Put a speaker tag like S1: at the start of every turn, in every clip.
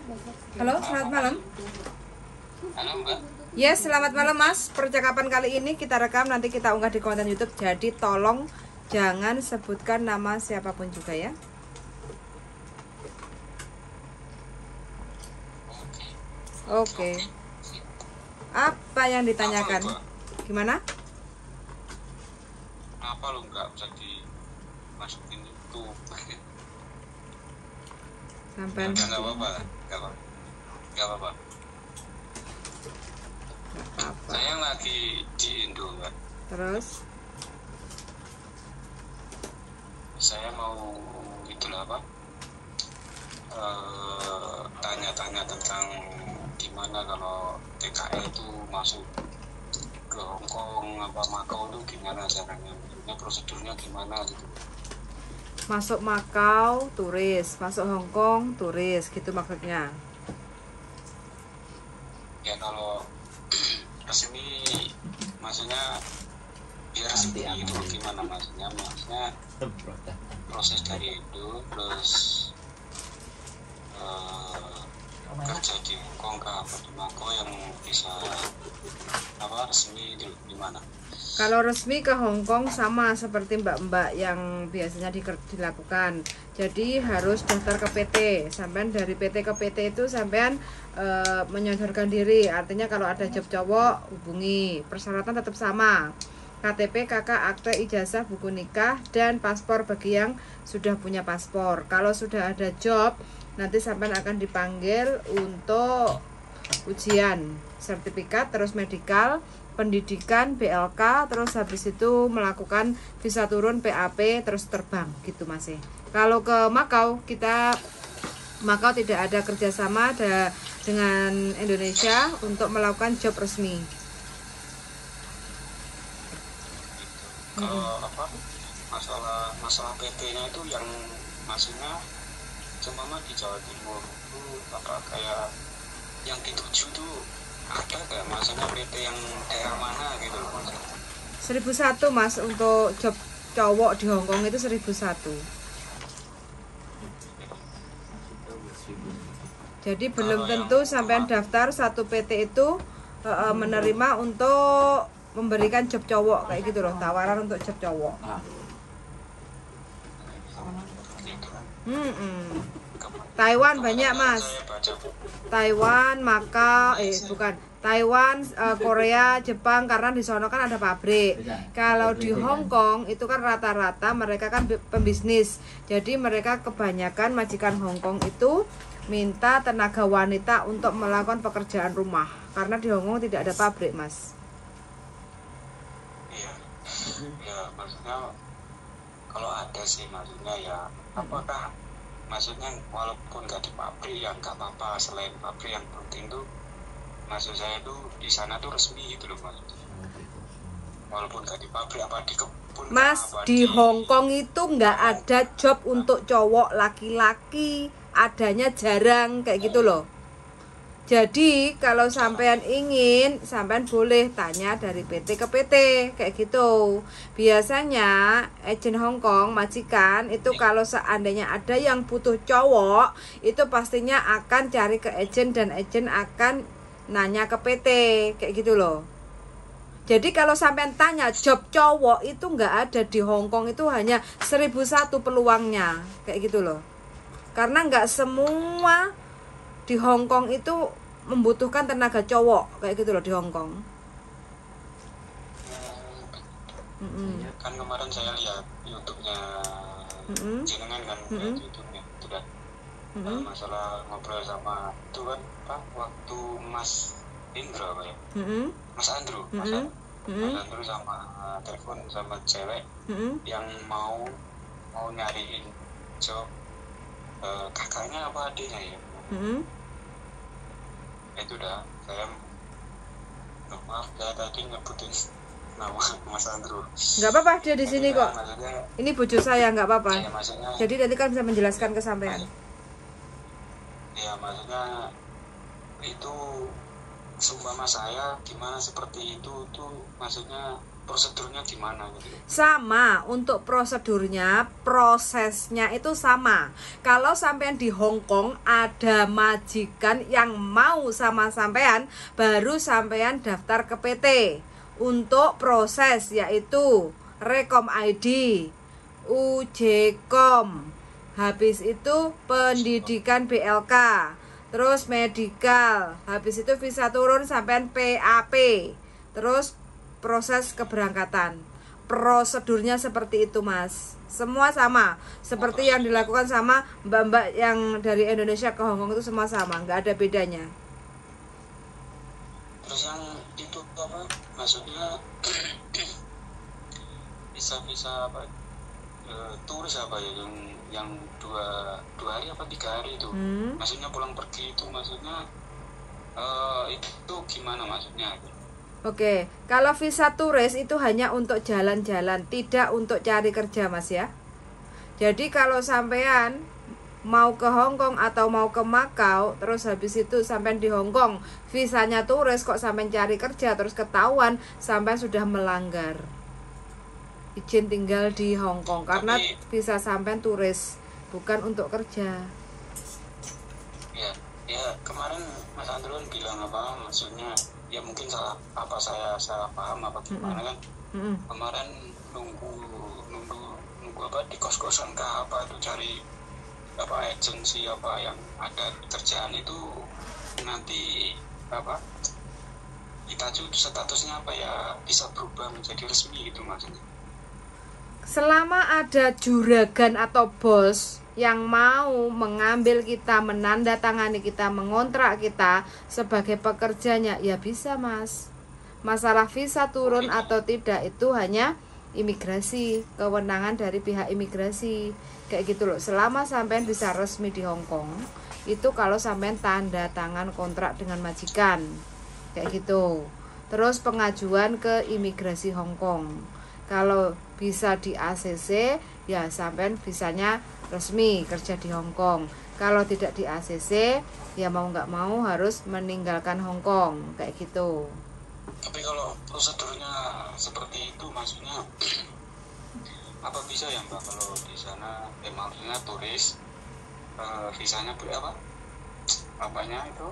S1: Halo, selamat malam.
S2: Halo Mbak.
S1: Yes, selamat malam Mas. Percakapan kali ini kita rekam, nanti kita unggah di konten YouTube. Jadi tolong jangan sebutkan nama siapapun juga ya. Oke. Apa yang ditanyakan? Gimana?
S2: Kenapa lo nggak bisa dimasukin itu?
S1: Sampai
S2: nggak apa-apa, nggak apa-apa. Saya lagi di Indo, Mbak.
S1: Terus?
S2: Saya mau itulah apa? Tanya-tanya tentang gimana kalau TKI itu masuk ke Hongkong apa Makau itu gimana caranya? Maksudnya prosedurnya gimana gitu?
S1: Masuk Makau turis, masuk Hongkong turis, gitu maksudnya.
S2: Ya kalau resmi, maksudnya biar resmi itu gimana maksudnya proses dari itu terus kerja di Hongkong ke apa di Makau yang bisa apa resmi itu gimana?
S1: Kalau resmi ke Hongkong sama seperti mbak-mbak yang biasanya dilakukan. Jadi harus daftar ke PT. Sampean dari PT ke PT itu sampean menyodorkan diri. Artinya kalau ada job cowok hubungi. Persyaratan tetap sama. KTP, KK, akte, ijazah, buku nikah, dan paspor bagi yang sudah punya paspor. Kalau sudah ada job, nanti sampean akan dipanggil untuk ujian sertifikat, terus medical, pendidikan, BLK, terus habis itu melakukan visa turun, PAP, terus terbang gitu masih. Kalau ke Makau, Makau tidak ada kerjasama dengan Indonesia untuk melakukan job resmi.
S2: Kalau apa masalah PT-nya itu yang maksudnya cuma di Jawa Timur itu apa kayak yang dituju tuh ada nggak maksudnya PT yang daerah mana gitu loh Mas?
S1: 1001 Mas untuk job cowok di Hongkong itu 1001. Jadi belum tentu sampean daftar satu PT itu menerima untuk memberikan job cowok kayak gitu loh, tawaran untuk job cowok. Taiwan banyak Mas. Taiwan, Makau, Taiwan, Korea, Jepang, karena di sono kan ada pabrik. Kalau di Hong Kong itu kan rata-rata mereka kan pembisnis. Jadi mereka kebanyakan majikan Hong Kong itu minta tenaga wanita untuk melakukan pekerjaan rumah. Karena di Hong Kong tidak ada pabrik, Mas.
S2: Iya. Ya, maksudnya kalau ada sih maksudnya ya apakah maksudnya walaupun nggak di pabrik ya nggak apa-apa, selain pabrik yang penting tuh maksud saya tuh di sana tuh resmi gitu loh Mas. Walaupun nggak di pabrik apa di kebun
S1: Mas, di Hong Kong itu nggak ada job untuk cowok laki-laki, adanya jarang kayak gitu loh. Jadi kalau sampean ingin, sampean boleh tanya dari PT ke PT kayak gitu. Biasanya agen Hong Kong majikan itu kalau seandainya ada yang butuh cowok, itu pastinya akan cari ke agen dan agen akan nanya ke PT kayak gitu loh. Jadi kalau sampean tanya job cowok itu nggak ada di Hong Kong, itu hanya 1001 peluangnya kayak gitu loh. Karena nggak semua di Hong Kong itu membutuhkan tenaga cowok kayak gitu loh di Hong Kong.
S2: Kan kemarin saya lihat YouTube-nya jenengan kan, YouTube-nya itu kan masalah ngobrol sama itu kan Pak waktu Mas Indra Pak ya, Mas Andrew, Mas Andrew sama telepon sama cewek yang mau nyariin job kakaknya apa adiknya ya. Itu udah saya maaf saya tadi nyebutin nama Mas Andrew.
S1: Nggak apa-apa, dia di sini kok. Ini bojo saya, nggak apa-apa.
S2: Ya,
S1: jadi nanti kan bisa menjelaskan ke sampean.
S2: Ya maksudnya itu sumpama saya gimana seperti itu tuh maksudnya prosedurnya gimana gitu?
S1: Sama, untuk prosedurnya, prosesnya itu sama. Kalau sampean di Hong Kong ada majikan yang mau sama sampean, baru sampean daftar ke PT untuk proses, yaitu Rekom ID, UJKOM, habis itu pendidikan BLK, terus medical, habis itu visa turun sampean PAP, terus proses keberangkatan. Prosedurnya seperti itu, Mas. Semua sama, seperti yang dilakukan sama mbak-mbak yang dari Indonesia ke Hong Kong itu semua sama, nggak ada bedanya.
S2: Terus yang itu apa? Maksudnya bisa apa? Turis apa ya yang dua hari apa 3 hari itu? Maksudnya pulang pergi itu maksudnya itu gimana maksudnya?
S1: Oke, kalau visa turis itu hanya untuk jalan-jalan, tidak untuk cari kerja, Mas ya. Jadi kalau sampean mau ke Hong Kong atau mau ke Makau, terus habis itu sampean di Hong Kong, visanya turis kok sampean cari kerja, terus ketahuan sampean sudah melanggar izin tinggal di Hong Kong, karena visa sampean turis, bukan untuk kerja.
S2: Ya kemarin Mas Andron bilang apa, maksudnya ya mungkin saya salah paham apa gimana kan. Kemarin nunggu apa di kos-kosan kah apa itu cari apa agensi apa yang ada kerjaan itu nanti apa kita juga statusnya apa ya bisa berubah menjadi resmi gitu maksudnya.
S1: Selama ada juragan atau bos yang mau mengambil kita, menandatangani kita, mengontrak kita sebagai pekerjanya, ya bisa, Mas. Masalah visa turun atau tidak itu hanya imigrasi, kewenangan dari pihak imigrasi, kayak gitu loh. Selama sampean bisa resmi di Hong Kong, itu kalau sampean tanda tangan kontrak dengan majikan, kayak gitu. Terus pengajuan ke imigrasi Hong Kong. Kalau bisa di ACC, ya sampean visanya resmi kerja di Hong Kong. Kalau tidak di ACC, ya mau nggak mau harus meninggalkan Hong Kong, kayak gitu.
S2: Tapi kalau prosedurnya seperti itu, maksudnya apa bisa ya Mbak kalau di sana, maksudnya turis, visanya apa? Apanya itu?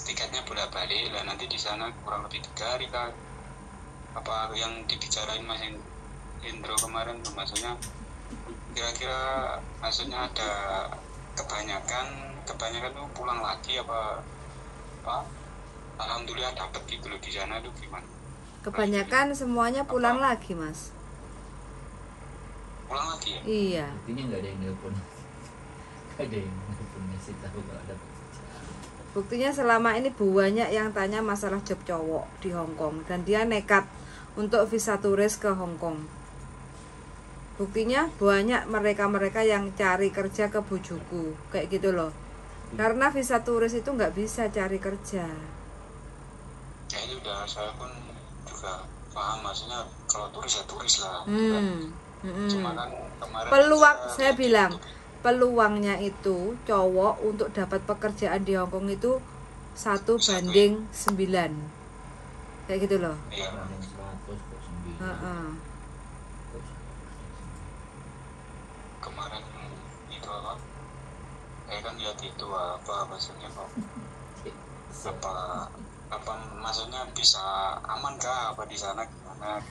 S2: Tiketnya bolak-balik, lah nanti di sana kurang lebih 3 hari kan? Apa yang dibicarain Mas Indro kemarin tuh, maksudnya kira-kira maksudnya ada kebanyakan tuh pulang lagi apa alhamdulillah dapat gitu loh di sana tuh gimana?
S1: Kebanyakan semuanya pulang lagi, Mas.
S2: Pulang lagi ya?
S1: Iya.
S3: Buktinya nggak ada yang nelpon. Nggak ada yang nelpon ngasih tahu kalau ada pekerjaan.
S1: Buktinya selama ini banyak yang tanya masalah job cowok di Hong Kong dan dia nekat untuk visa turis ke Hong Kong. Buktinya banyak mereka yang cari kerja ke Bujuku, kayak gitu loh. Karena visa turis itu nggak bisa cari kerja.
S2: Ya itu udah saya pun juga paham, maksudnya kalau turis ya turis lah. Cuma kan kemarin
S1: peluang saya bilang peluangnya itu cowok untuk dapat pekerjaan di Hong Kong itu 1:9, kayak gitu loh.
S2: Iya. Kemarin itu apa? Saya kan lihat itu apa maksudnya kok apa maksudnya bisa aman kah apa di sana gimana?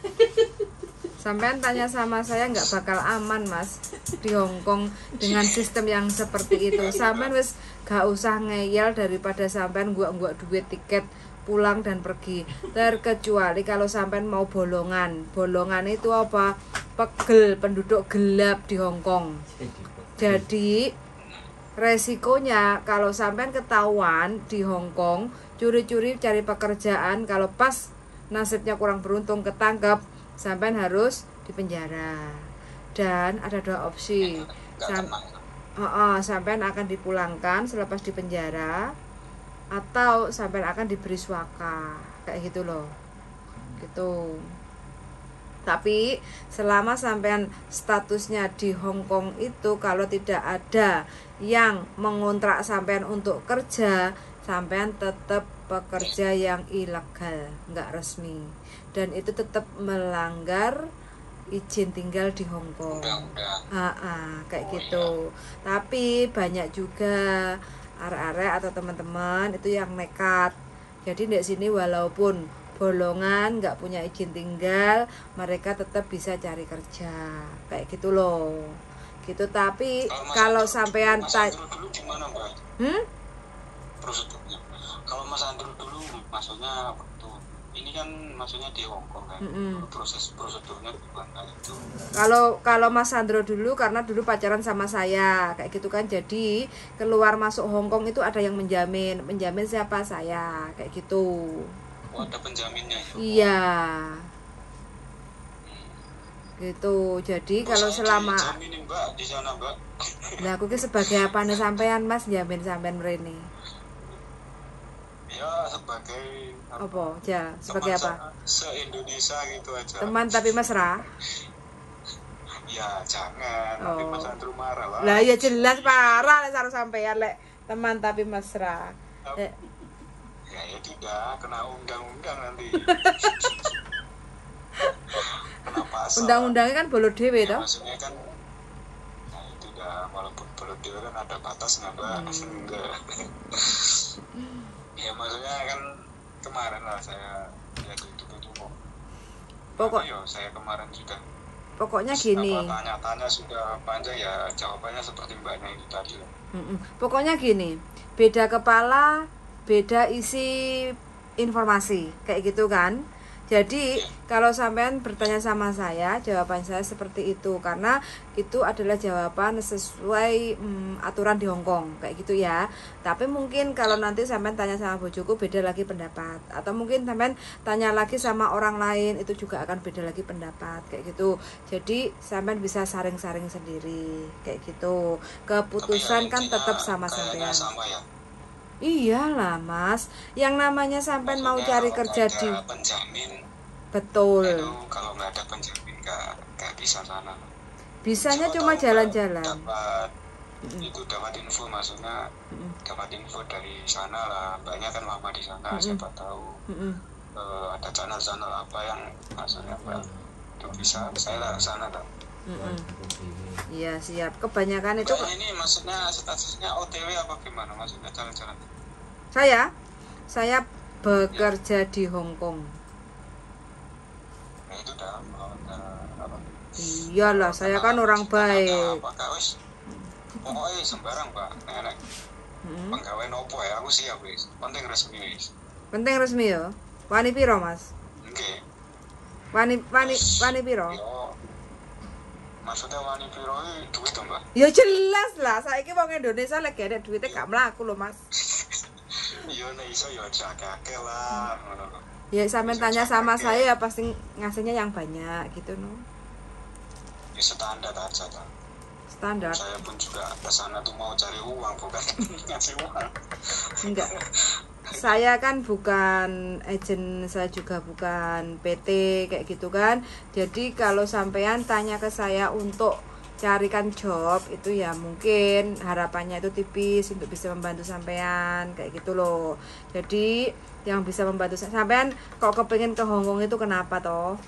S1: Sampean tanya sama saya nggak bakal aman, Mas, di Hong Kong dengan sistem yang seperti itu. Sampean wis gak usah ngeyel daripada sampean gua duit tiket pulang dan pergi. Terkecuali kalau sampean mau bolongan itu apa? Pegel, penduduk gelap di Hong Kong. Jadi resikonya kalau sampean ketahuan di Hong Kong curi-curi cari pekerjaan, kalau pas nasibnya kurang beruntung ketangkap, sampean harus dipenjara. Dan ada 2 opsi. Sampean akan dipulangkan selepas dipenjara, atau sampean akan diberi swaka, kayak gitu loh. Gitu. Tapi selama sampean statusnya di Hong Kong itu, kalau tidak ada yang mengontrak sampean untuk kerja, sampean tetap pekerja yang ilegal, nggak resmi, dan itu tetap melanggar izin tinggal di Hong Kong. Kayak gitu. Tapi banyak juga arek-arek atau teman-teman itu yang nekat. Jadi di sini walaupun bolongan, nggak punya izin tinggal, mereka tetap bisa cari kerja, kayak gitu loh. Gitu. Tapi kalau sampean
S2: dulu gimana, Mbak? Prosedurnya. Kalau Mas Andrew dulu, maksudnya waktu ini kan maksudnya di Hong Kong kan, prosedurnya gimana itu?
S1: Kalau Mas Andro dulu, karena dulu pacaran sama saya, kayak gitu kan, jadi keluar masuk Hong Kong itu ada yang menjamin siapa? Saya, kayak gitu.
S2: Oh, ada penjaminnya ya?
S1: Iya. Gitu. Jadi kalau selama
S2: dijaminin, Mbak, di sana, Mbak.
S1: Lah aku sebagai apa nih sampean, Mas, jamin sampean mrene?
S2: Ya sebagai
S1: apa? Ya, sebagai apa?
S2: Se-Indonesia gitu aja.
S1: Teman tapi mesra?
S2: Ya jangan, nanti Mas Andrew marah lah.
S1: Lah ya jelas parah nek karo sampean lek teman tapi mesra.
S2: Ya tidak, kena undang-undang nanti. Kena pasal.
S1: Undang-undangnya kan bolo dhewe toh?
S2: Maksudnya kan, nah itu dah, walaupun bolo dhewe kan ada batasnya, Mbak. Enggak. Ya maksudnya kan kemarin lah saya lihat itu kok. Saya kemarin juga.
S1: Pokoknya gini.
S2: Tanya-tanya sudah panjang ya, jawabannya seperti Mbaknya itu tadi lah.
S1: Pokoknya gini, beda kepala, beda isi informasi, kayak gitu kan. Jadi kalau sampean bertanya sama saya, jawaban saya seperti itu, karena itu adalah jawaban sesuai aturan di Hong Kong, kayak gitu ya. Tapi mungkin kalau nanti sampean tanya sama bojoku, beda lagi pendapat, atau mungkin sampean tanya lagi sama orang lain, itu juga akan beda lagi pendapat, kayak gitu. Jadi sampean bisa saring-saring sendiri, kayak gitu. Keputusan kan tetap sama sampean.
S2: Sama ya?
S1: Iyalah Mas, yang namanya sampean mau cari kerja di
S2: penjamin.
S1: Betul.
S2: Itu kalau nggak ada penjamin nggak bisa sana.
S1: Bisanya
S2: Siapa
S1: cuma jalan-jalan.
S2: Dapat info, maksudnya dapat info dari sana lah. Banyak kan lama di sana, siapa tahu ada channel-channel apa yang maksudnya itu bisa saya lah sana tak.
S1: Iya siap. Kebanyakan itu.
S2: Ini maksudnya statusnya OTW apa gimana? Maksudnya jalan-jalan?
S1: Saya bekerja di Hong Kong.
S2: Nah itu dah apa?
S1: Iyalah, saya kan orang baik.
S2: Pokoknya sembarang Pak. Nenek. Penggawean opo ya? Aku siap wis. Penting resmi wis.
S1: Penting resmi ya. Wani piro Mas?
S2: Nggih.
S1: Wani piro?
S2: Maksudnya wani piro duit to, Mbak?
S1: Ya jelas lah, saiki wong Indonesia lagi ada duitnya gak mlaku lho, Mas.
S2: Iya nek iso ya akeh lah ngono.
S1: Ya sampean tanya sama saya ya pasti ngasihnya yang banyak gitu no.
S2: Ya standar aja ta.
S1: Standar.
S2: Saya pun juga ke sana tuh mau cari uang, bukan ngasih uang.
S1: Enggak. Saya kan bukan agent, saya juga bukan PT kayak gitu kan. Jadi kalau sampean tanya ke saya untuk carikan job itu ya mungkin harapannya itu tipis untuk bisa membantu sampean kayak gitu loh. Jadi yang bisa membantu sampean kok kepengen ke Hong Kong itu kenapa toh?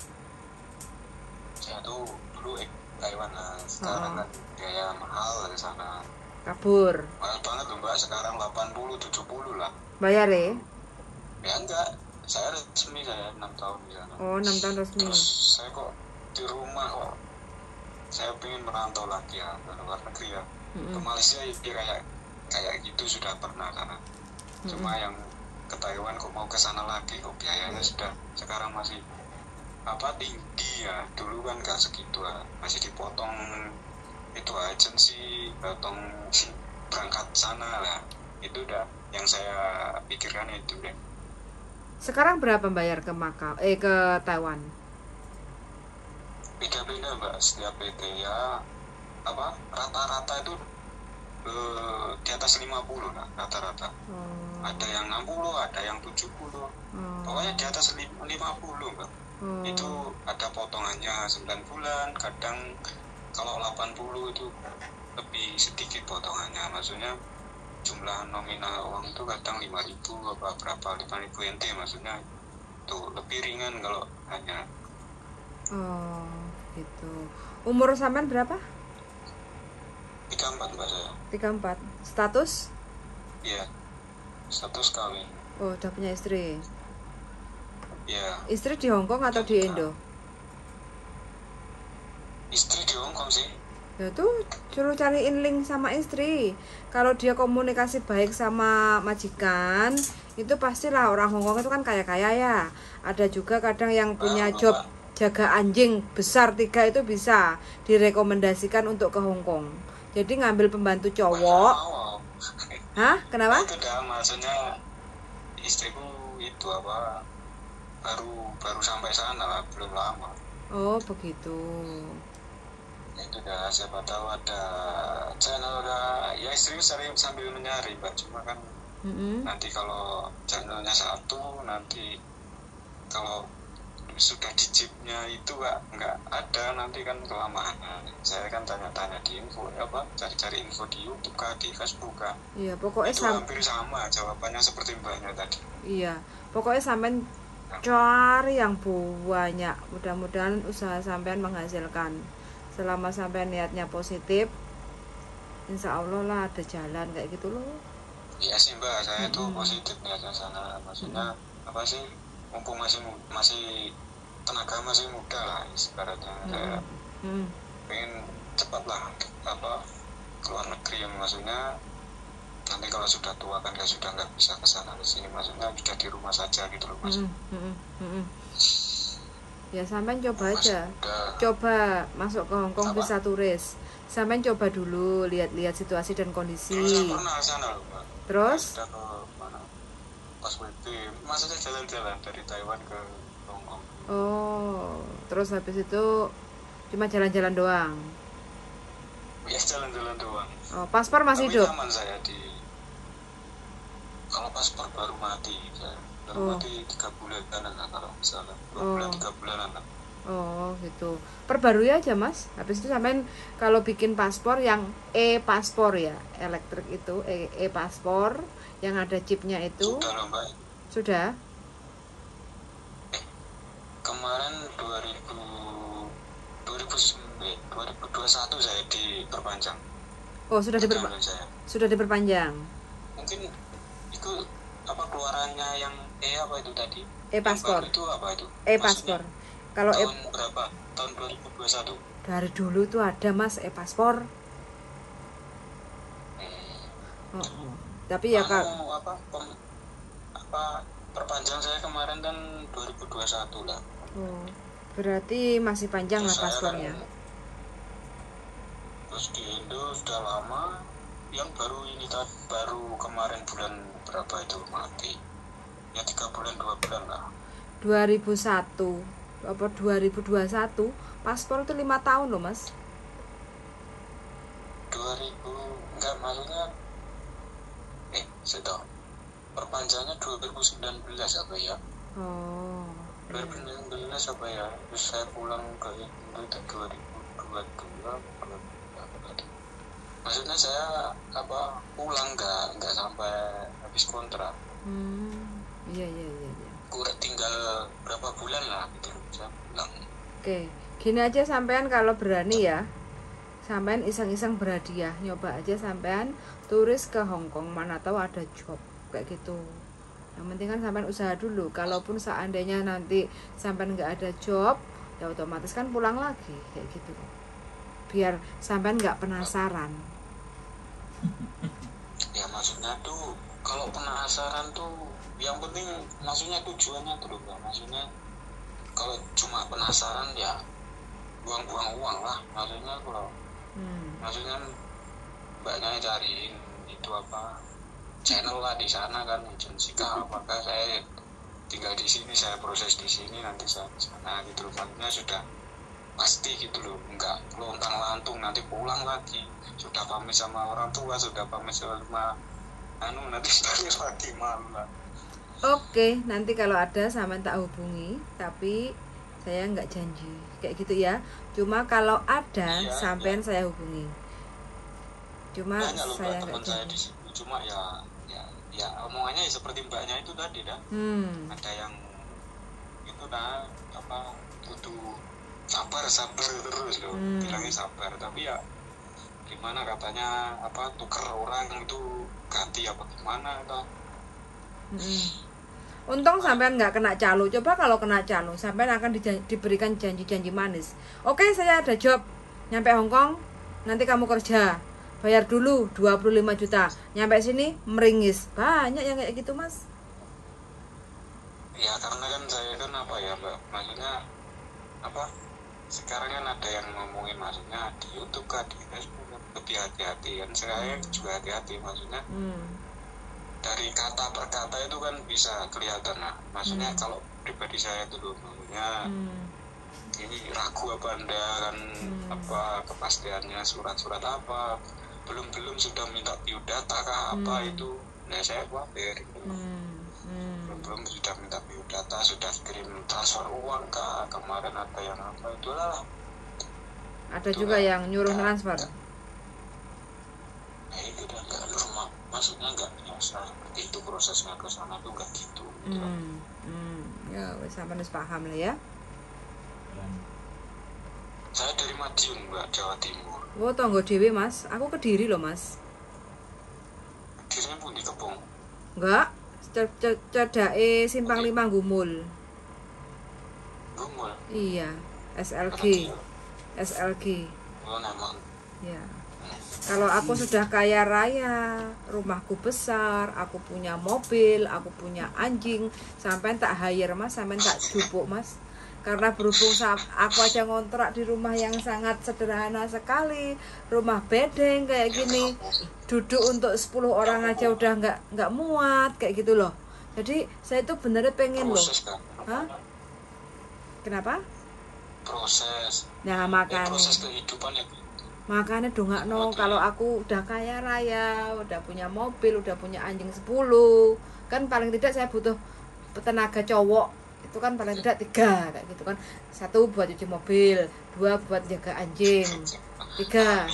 S2: Saya tuh dulu Taiwan lah, sekarang kan biaya mahal di sana.
S1: Kabur.
S2: Mahal banget loh Mbak, sekarang 80-70 lah.
S1: Bayar ya?
S2: Ya enggak, saya resmi, saya 6 tahun di sana.
S1: Oh 6 tahun resmi.
S2: Terus saya kok di rumah kok saya pengen merantau lagi ya ke luar negeri ya. Ke Malaysia ya kayak gitu sudah pernah sana. Cuma yang ke Taiwan kok mau ke sana lagi kok biayanya sudah sekarang masih tinggi ya. Dulu kan enggak segitu lah, masih dipotong itu agensi, potong berangkat sana lah. Itu udah yang saya pikirkan itu deh.
S1: Sekarang berapa bayar ke ke Taiwan?
S2: Beda-beda Mbak, setiap PT ya rata-rata itu di atas 50 lah rata-rata. Ada yang 60, ada yang 70. Pokoknya di atas 50 Mbak. itu ada potongannya 9 bulan, kadang kalau 80 itu lebih sedikit potongannya, maksudnya jumlah nominal uang itu kadang 5.000 apa berapa 5.000 NT, maksudnya itu lebih ringan kalau hanya.
S1: Oh gitu. Umur sampean berapa?
S2: 34 mbak saya.
S1: 34. Status?
S2: Iya, status kawin.
S1: Oh, udah punya istri.
S2: Iya.
S1: Istri di Hong Kong atau di Indo?
S2: Istri di Hong Kong sih.
S1: Ya tuh suruh cariin link sama istri. Kalau dia komunikasi baik sama majikan, itu pastilah orang Hong Kong itu kan kaya-kaya ya. Ada juga kadang yang punya job jaga anjing besar 3 itu bisa direkomendasikan untuk ke Hong Kong. Jadi ngambil pembantu cowok. Hah? Kenapa?
S2: Itu dah, maksudnya istriku itu apa baru sampai sana lah, belum lama.
S1: Oh begitu.
S2: Itu dah, siapa tahu ada channel udah ya, istriku sering sambil mencari mbak, cuma kan nanti kalau channelnya satu, nanti kalau sudah di chipnya itu nggak ada, nanti kan kelamaan. Saya kan tanya-tanya di info apa, cari-cari info di YouTube kah, di Facebook kah.
S1: Iya, pokoknya
S2: itu hampir sama jawabannya seperti mbaknya tadi.
S1: Iya, pokoknya sampean cari yang banyak. Mudah-mudahan usaha sampean menghasilkan. Selama sampean niatnya positif, insya Allah lah ada jalan kayak gitu loh.
S2: Iya sih mbak, saya tuh positif niatnya sana, maksudnya apa sih, mumpung masih tenaga masih muda lah ibaratnya. Saya pengen cepat lah apa keluar negeri, maksudnya nanti kalau sudah tua kan sudah nggak bisa kesana kesini, maksudnya sudah di rumah saja gitu loh mas.
S1: Ya sampean coba aja, coba masuk ke Hong Kong visa turis. Sampean coba dulu lihat-lihat situasi dan kondisi.
S2: Saya pernah sana loh mbak.
S1: Terus?
S2: Sudah ke mana? Pas WP, maksudnya jalan-jalan dari Taiwan ke Hong Kong.
S1: Oh, terus habis itu cuma jalan-jalan doang?
S2: Ya jalan-jalan doang.
S1: Oh, paspor masih hidup?
S2: Tapi nyaman saya kalau paspor baru mati, baru mati 3 bulanan lah kalau misalnya 2 bulan 3 bulanan lah.
S1: Oh gitu, perbarui aja mas. Habis itu sampean kalau bikin paspor yang e-paspor ya, elektrik itu e-paspor yang ada chipnya itu.
S2: Sudah loh mbak.
S1: Sudah?
S2: Kemarin 2021 saya diperpanjang.
S1: Oh sudah diperpanjang.
S2: Mungkin itu apa keluarannya yang apa itu tadi?
S1: E-paspor.
S2: Itu apa itu?
S1: E-paspor. Kalau
S2: tahun berapa? Tahun 2021.
S1: Dari dulu tuh ada mas e-paspor. Tapi ya kak.
S2: Perpanjang saya kemarin kan 2021 lah.
S1: Oh, berarti masih panjang lah paspornya.
S2: Terus di Indo sudah lama, yang baru kemarin bulan berapa itu mati? Ya 3 bulan 2 bulan lah.
S1: 2001 apa 2021 paspor itu 5 tahun loh mas.
S2: 2000 enggak, maksudnya sudah perpanjangnya 2019 apa ya?
S1: Oh
S2: 2019 apa ya? Terus saya pulang ke Indo itu 2022. Maksudnya saya pulang nggak sampai habis kontrak.
S1: Iya.
S2: Kurang tinggal berapa bulan lah gitu saya pulang.
S1: Oke, gini aja sampean kalau berani ya, sampean iseng-iseng berhadiah, nyoba aja sampean turis ke Hong Kong, mana tahu ada job kayak gitu. Yang penting kan sampean usaha dulu. Kalaupun seandainya nanti sampean nggak ada job, ya otomatis kan pulang lagi kayak gitu. Biar sampean nggak penasaran.
S2: Ya maksudnya tuh kalau penasaran tuh yang penting, maksudnya tujuannya tuh loh, maksudnya kalau cuma penasaran ya buang-buang uang lah, maksudnya kalau maksudnya mbaknya cariin itu apa channel lah di sana kan, agensi kah apakah, saya tinggal di sini, saya proses di sini, nanti saya di sana gitu loh, maksudnya sudah pasti gitu loh, enggak lontang lantung nanti pulang lagi sudah pamit sama orang tua, sudah pamit sama nanti balik lagi malu lah.
S1: Oke, nanti kalau ada sampean tak hubungi, tapi saya nggak janji kayak gitu ya. Cuma kalau ada sampean saya hubungi. Cuma saya nggak janji.
S2: Cuma ya omongannya seperti mbaknya itu tadi dah. Ada yang itu dah apa butuh sabar terus loh, bilangnya sabar, tapi ya gimana katanya apa tuker orang itu ganti apa gimana toh.
S1: Untung sampean nggak kena calo. Coba kalau kena calo, sampean akan diberikan janji-janji manis. Oke, saya ada job nyampe Hongkong, nanti kamu kerja, bayar dulu 25 juta, nyampe sini meringis. Banyak yang kayak gitu, Mas.
S2: Ya karena kan saya kan apa ya Mbak, maksudnya apa, sekarang kan ada yang ngomongin maksudnya di YouTube kan, di Facebook kan, lebih hati-hati kan. Saya juga hati-hati maksudnya. Dari kata per kata itu kan bisa kelihatan lah. Maksudnya kalau pribadi saya dulu maksudnya ini ragu apa Anda kan, apa kepastiannya surat-surat apa, belum sudah minta biodata kah apa itu. Nah saya khawatir gitu. Belum sudah minta biodata, sudah kirim transfer uang kah, kemarin ada yang apa itulah.
S1: Ada juga yang nyuruh transfer.
S2: Nah itu udah nggak normal, maksudnya nggak biasa itu prosesnya ke sana tuh nggak gitu.
S1: Ya wes sampean wis paham lah ya.
S2: Saya dari Madiun Mbak, Jawa Timur.
S1: Oh tonggo dhewe Mas, aku Kediri loh Mas.
S2: Kedirinya pun di Kebong.
S1: Enggak, cedake Simpang 5 Gumul.
S2: Gumul.
S1: Iya, SLG.
S2: Oh memang.
S1: Ya. Kalau aku sudah kaya raya, rumahku besar, aku punya mobil, aku punya anjing, sampean tak hire Mas, sampean tak dupuk Mas. Karena berhubung aku aja ngontrak di rumah yang sangat sederhana sekali, rumah bedeng kayak gini, duduk untuk 10 orang aja udah nggak muat kayak gitu loh. Jadi saya itu benernya pengen loh. Hah? Kenapa?
S2: Proses.
S1: Nah makanya.
S2: Proses kehidupan ya.
S1: Makanya dongakno kalau aku udah kaya raya, udah punya mobil, udah punya anjing 10, kan paling tidak saya butuh tenaga cowok. Itu kan paling tidak 3 kayak gitu kan. 1 buat cuci mobil, 2 buat jaga anjing, 3.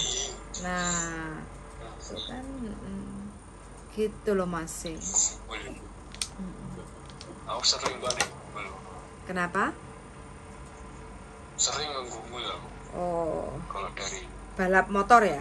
S1: Nah, itu kan gitu loh masih.
S2: Aku sering banget.
S1: Kenapa?
S2: Sering ngegumul aku.
S1: Oh.
S2: Kalau dari
S1: balap motor ya?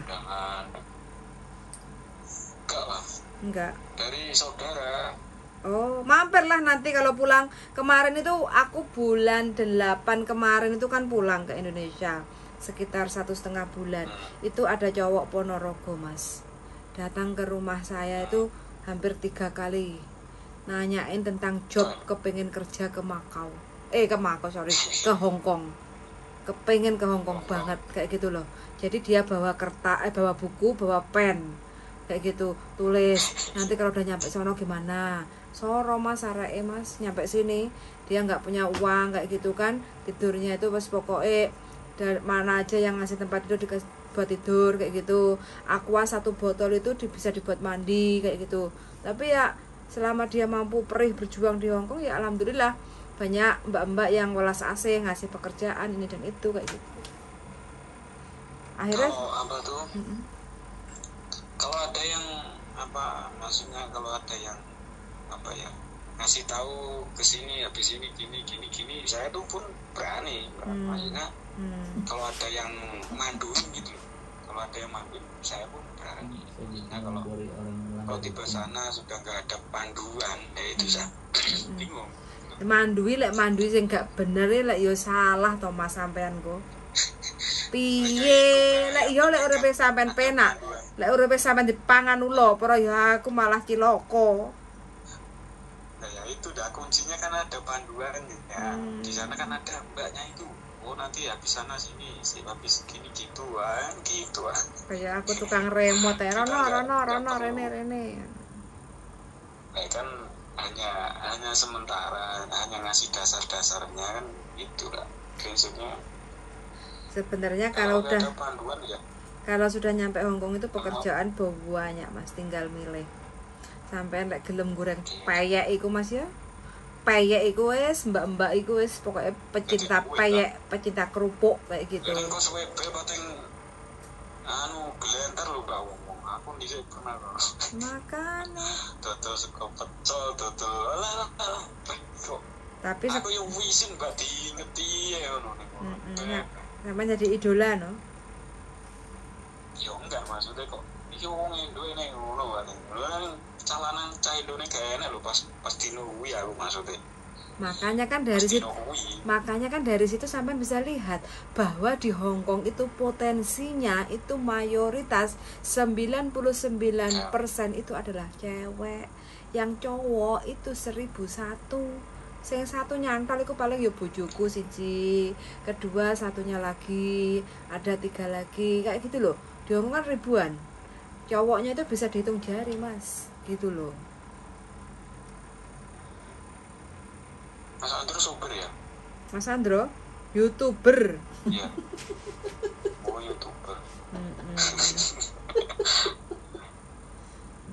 S2: Enggak lah.
S1: Enggak.
S2: Dari saudara.
S1: Oh, mampirlah nanti kalau pulang. Kemarin itu aku bulan 8 kemarin itu kan pulang ke Indonesia sekitar 1,5 bulan. Itu ada cowok Ponorogo Mas, datang ke rumah saya itu hampir 3 kali nanyain tentang job, kepengen kerja ke Makau. Ke Hongkong. Kepengen ke Hongkong banget kayak gitu loh. Jadi dia bawa kertas, bawa buku, bawa pen kayak gitu, tulis nanti kalau udah nyampe sono gimana. Soro Mas, areke Mas, nyampe sini dia nggak punya uang kayak gitu kan, tidurnya itu pas pokoknya dari mana aja yang ngasih tempat tidur buat tidur kayak gitu. Aqua 1 botol itu bisa dibuat mandi kayak gitu. Tapi ya selama dia mampu perih berjuang di Hongkong ya alhamdulillah banyak mbak-mbak yang welas asih ngasih pekerjaan ini dan itu kayak gitu. Akhirnya
S2: apa tuh? Kalau ada yang apa, maksudnya kalau ada yang apa ya ngasih tahu ke sini habis ini gini, saya tuh pun berani. Maksudnya kalau ada yang manduin gitu, kalau ada yang manduin saya pun berani. Nah kalau tiba sana sudah nggak ada panduan, ya itu saya bingung.
S1: Mandui sing gak bener lek yo salah to Mas sampean kok. Piye lek yo lek uripe sampean penak, lek uripe sampean dipangan ulo para ya aku malah cilaka.
S2: Nah ya itu dah kuncinya kan ada panduan ya. Di sana kan ada mbaknya itu. Oh nanti habis sana sini, habis gini gitu gitu.
S1: Kayak aku tukang remote ya, rono rene.
S2: Nah kan hanya sementara, hanya ngasih dasar-dasarnya kan itulah prinsipnya.
S1: Sebenarnya kalau udah
S2: panduan, ya.
S1: Kalau sudah nyampe Hongkong itu pekerjaan banyak Mas, tinggal milih. Sampai lek gelem goreng peyek iku Mas ya. peyek iku wis, mbak-mbak iku wis pokoknya pecinta peyek, pecinta kerupuk kayak gitu.
S2: Kadang kok suwe pating anu glenter lho Mbak wong. Aku dhisik pernah kok.
S1: Makanya.
S2: Dodol sego pecel, dodol alah. Kok
S1: Tapi
S2: aku yo wisin Mbak diingeti ya ngono niku.
S1: Sampeyan jadi idola no.
S2: Yo enggak maksudnya kok iki wong Indo nek ngono wae. Lha calanan cah Indone gak enak lho pas dino kuwi aku maksudnya.
S1: Makanya kan dari situ sampean bisa lihat bahwa di Hong Kong itu potensinya itu mayoritas 99% itu adalah cewek. Yang cowok itu 1001. Sing satu nyantol itu paling ya bojoku siji, kedua satunya lagi, ada 3 lagi kayak gitu loh. Di Hong Kong kan ribuan. Cowoknya itu bisa dihitung jari mas, gitu loh.
S2: Mas Andro sopir ya?
S1: Mas Andro, YouTuber.
S2: Iya. Oh YouTuber.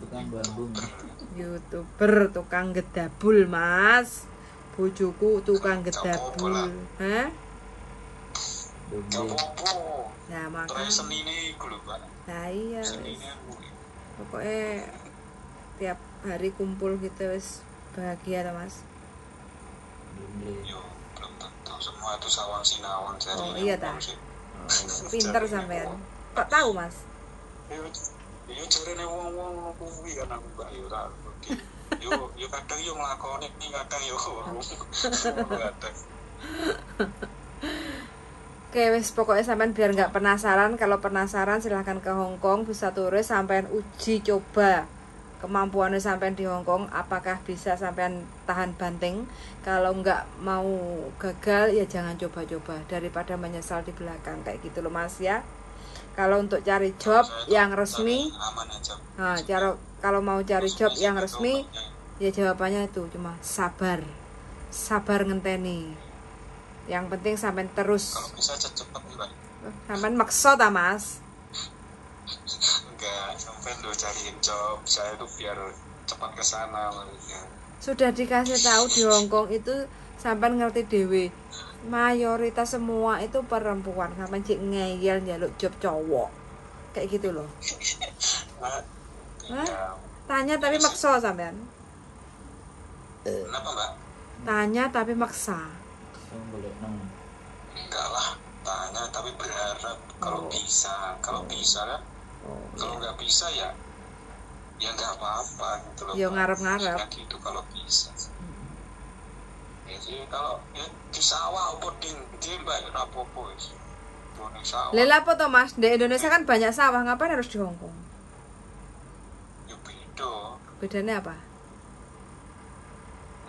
S3: Tukang Bandung.
S1: YouTuber tukang gedabul mas. Bojoku tukang gedabul. Hah?
S2: Apa-apa.
S1: Nah makanya.
S2: Terus senine iku lho Pak.
S1: Nah iya.
S2: Senine
S1: Pokoknya tiap hari kumpul gitu wis bahagia lah mas.
S2: Yo, belum tentu semua itu sawang sinawang jadi.
S1: Oh iya ta. Pinter sampean. Kok tahu mas?
S2: Yo jarene wong-wong kuwi kan aku gak yo tak. Yo kadang yo nglakoni kadang yo kadang.
S1: Oke wis pokoknya sampean biar nggak penasaran. Kalau penasaran silahkan ke Hong Kong, bisa turis sampean uji coba kemampuannya sampean di Hong Kong, apakah bisa sampean tahan banting. Kalau nggak mau gagal ya jangan coba-coba daripada menyesal di belakang kayak gitu loh mas ya. Kalau untuk cari job yang resmi, nah kalau mau cari job yang resmi ya jawabannya itu cuma sabar ngenteni. Yang penting sampean terus.
S2: Kalau bisa cepet juga.
S1: Sampean maksa ta mas?
S2: Enggak, sampean lo cariin job saya tuh biar cepat ke sana maksudnya.
S1: Sudah dikasih tahu di Hong Kong itu sampean ngerti dewe. Mayoritas semua itu perempuan, sampean cik ngeyel njaluk job cowok. Kayak gitu loh.
S2: Hah?
S1: Tanya tapi maksa sampean.
S2: Kenapa, Mbak?
S1: Tanya tapi maksa.
S2: Enggak lah, tanya tapi berharap kalau bisa kan. Kalau nggak bisa ya nggak apa-apa gitu loh.
S1: Ya ngarep-ngarep.
S2: Gitu kalau bisa. Ya sih kalau ya di sawah apa di Mbak apa-apa wis.
S1: Lha apa to Mas? Di Indonesia kan banyak sawah, ngapain harus di Hong Kong?
S2: Ya beda.
S1: Bedanya apa?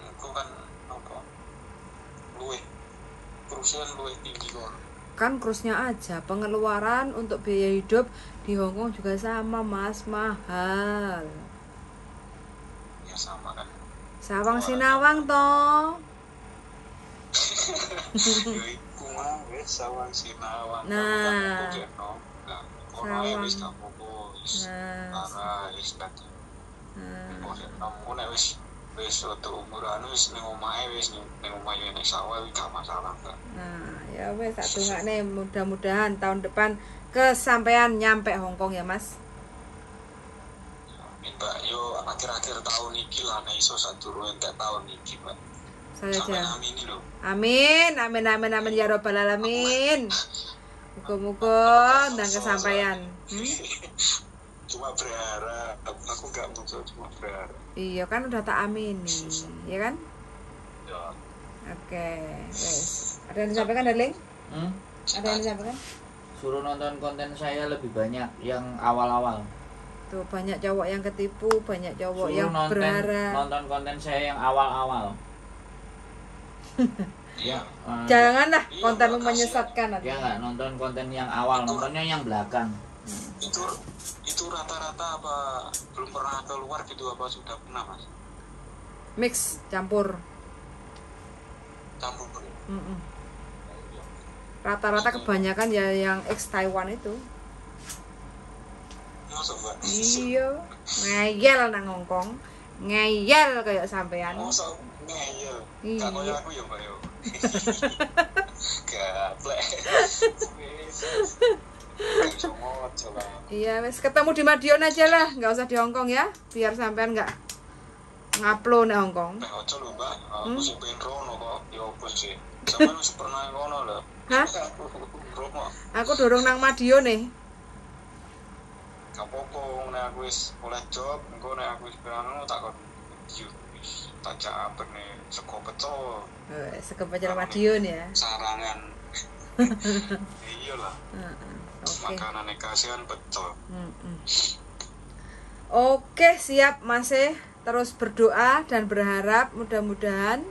S2: Itu kan apa? Kerusian luwih tinggi kok.
S1: Kan krusnya aja, pengeluaran untuk biaya hidup di Hong Kong juga sama Mas, mahal.
S2: Ya sama kan.
S1: Sawang Sinawang toh.
S2: Iku mah wis sawang Sinawang.
S1: Nah.
S2: Sawang wis kapopo wis. Para wis tadi. Nek wis untuk umuran wis ning omahe wis ning omahe nek sawah wis gak masalah kan.
S1: Nah, ya wis tak dongakne mudah-mudahan tahun depan kesampean nyampe Hong Kong ya Mas.
S2: Mbak, yo akhir-akhir tahun iki lah nek iso sadurunge entek tahun iki, Mbak.
S1: Saya aja.
S2: Amin lho.
S1: Amin ya robbal alamin. Muga-muga ndang kesampaian.
S2: Cuma berharap, aku gak mau cuma berharap.
S1: Iya kan udah tak amini, ya kan?
S2: Ya.
S1: Oke, wes. Ada yang disampaikan darling? Ada yang disampaikan?
S3: Suruh nonton konten saya lebih banyak yang awal-awal.
S1: Tuh banyak cowok yang ketipu, banyak cowok
S3: Suruh
S1: yang berharap.
S3: Nonton konten saya yang awal-awal.
S2: Iya.
S1: Janganlah kontenmu menyesatkan nanti.
S3: Ya nggak nonton konten yang awal, nontonnya yang belakang.
S2: Itu rata-rata apa belum pernah keluar gitu apa sudah pernah Mas?
S1: Mix campur.
S2: Campur.
S1: Rata-rata kebanyakan ya yang ex Taiwan itu.
S2: Masuk Mbak.
S1: Iya, ngeyel nang Hong Kong. ngeyel kayak sampean.
S2: Mosok ngeyel.
S1: Iya.
S2: Gak koyo aku ya, Mbak yo. Gaplek. Coba.
S1: Iya, wes ketemu di Madiun aja lah, nggak usah di Hongkong ya, biar sampean nggak ngupload di Hongkong.
S2: Ojo lho, Mbak. Aku sih pengen rono kok. Ya opo sih. Sampeyan wis pernah ngono lho.
S1: Hah?
S2: Rono.
S1: Aku dorong nang Madiun nih.
S2: Gak apa-apa, nek aku wis oleh job, engko nek aku wis pirang tak kon wis tak capek nih sego pecel.
S1: Sego pecel Madiun ya.
S2: Sarangan. Iya lah.
S1: Oke.
S2: Makanan kasihan pecel.
S1: Oke, siap Mas. Terus berdoa dan berharap mudah-mudahan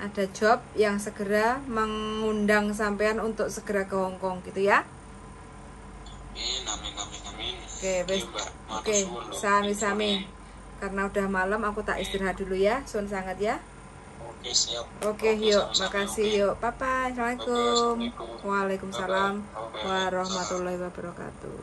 S1: ada job yang segera mengundang sampean untuk segera ke Hongkong gitu ya.
S2: Amin.
S1: Oke, sami-sami. Karena udah malam aku tak istirahat dulu ya. Suwun sangat ya.
S2: Oke, siap.
S1: Oke, yuk, makasih yuk. Bye-bye. Assalamualaikum.
S2: Assalamualaikum.
S1: Waalaikumsalam
S2: Bye-bye.
S1: warahmatullahi wabarakatuh.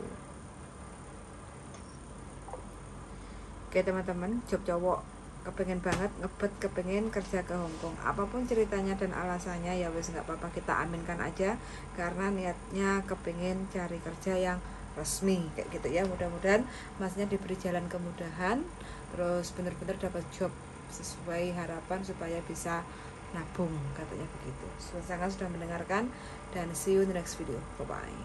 S1: Oke teman-teman, job cowok kepengen banget ngebet, kepengen kerja ke Hongkong. Apapun ceritanya dan alasannya ya wes nggak apa-apa, kita aminkan aja karena niatnya kepengen cari kerja yang resmi kayak gitu ya. Mudah-mudahan masnya diberi jalan kemudahan, terus benar-benar dapat job sesuai harapan supaya bisa nabung katanya begitu. Sangat sudah mendengarkan dan see you in the next video. Bye bye.